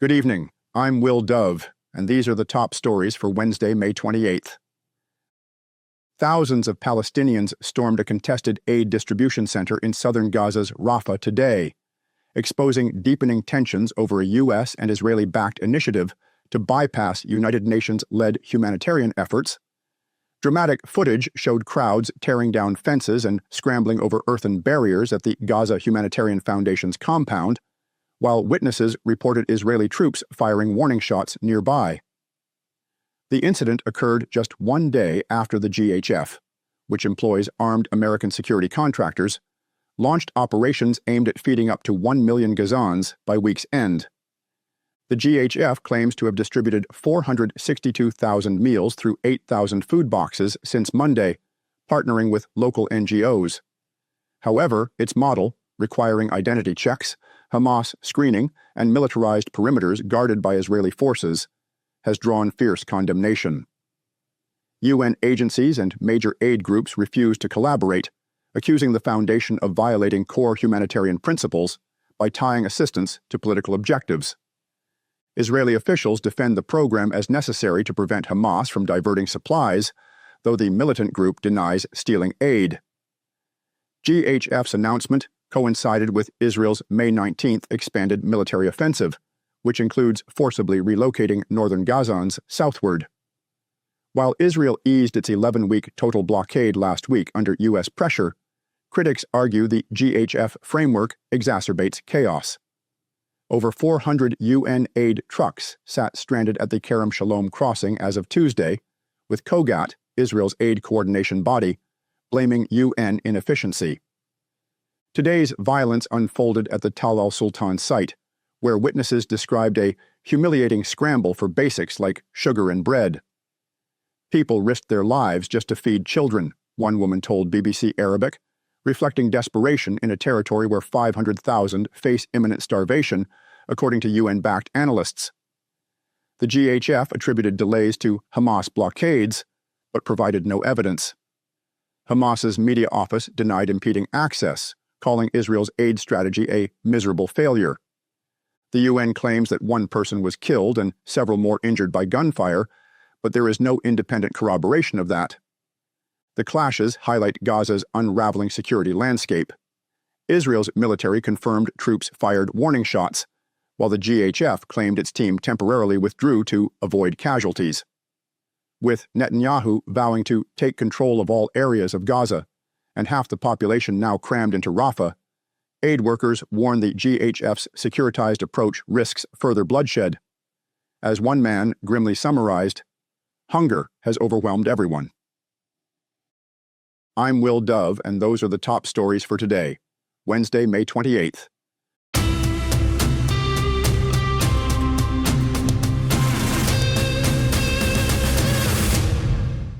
Good evening. I'm Will Dove, and these are the top stories for Wednesday, May 28th. Thousands of Palestinians stormed a contested aid distribution center in southern Gaza's Rafah today, exposing deepening tensions over a U.S. and Israeli-backed initiative to bypass United Nations-led humanitarian efforts. Dramatic footage showed crowds tearing down fences and scrambling over earthen barriers at the Gaza Humanitarian Foundation's compound, while witnesses reported Israeli troops firing warning shots nearby. The incident occurred just one day after the GHF, which employs armed American security contractors, launched operations aimed at feeding up to 1 million Gazans by week's end. The GHF claims to have distributed 462,000 meals through 8,000 food boxes since Monday, partnering with local NGOs. However, its model, requiring identity checks, Hamas screening, and militarized perimeters guarded by Israeli forces, has drawn fierce condemnation. UN agencies and major aid groups refuse to collaborate, accusing the foundation of violating core humanitarian principles by tying assistance to political objectives. Israeli officials defend the program as necessary to prevent Hamas from diverting supplies, though the militant group denies stealing aid. GHF's announcement coincided with Israel's May 19th expanded military offensive, which includes forcibly relocating northern Gazans southward. While Israel eased its 11-week total blockade last week under U.S. pressure, critics argue the GHF framework exacerbates chaos. Over 400 UN aid trucks sat stranded at the Kerem Shalom crossing as of Tuesday, with COGAT, Israel's aid coordination body, blaming UN inefficiency. Today's violence unfolded at the Tal al-Sultan site, where witnesses described a humiliating scramble for basics like sugar and bread. People risked their lives just to feed children, one woman told BBC Arabic, reflecting desperation in a territory where 500,000 face imminent starvation, according to UN-backed analysts. The GHF attributed delays to Hamas blockades, but provided no evidence. Hamas's media office denied impeding access, calling Israel's aid strategy a miserable failure. The UN claims that one person was killed and several more injured by gunfire, but there is no independent corroboration of that. The clashes highlight Gaza's unraveling security landscape. Israel's military confirmed troops fired warning shots, while the GHF claimed its team temporarily withdrew to avoid casualties. With Netanyahu vowing to take control of all areas of Gaza and half the population now crammed into Rafah, aid workers warn the GHF's securitized approach risks further bloodshed. As one man grimly summarized, "Hunger has overwhelmed everyone." I'm Will Dove, and those are the top stories for today, Wednesday, May 28th.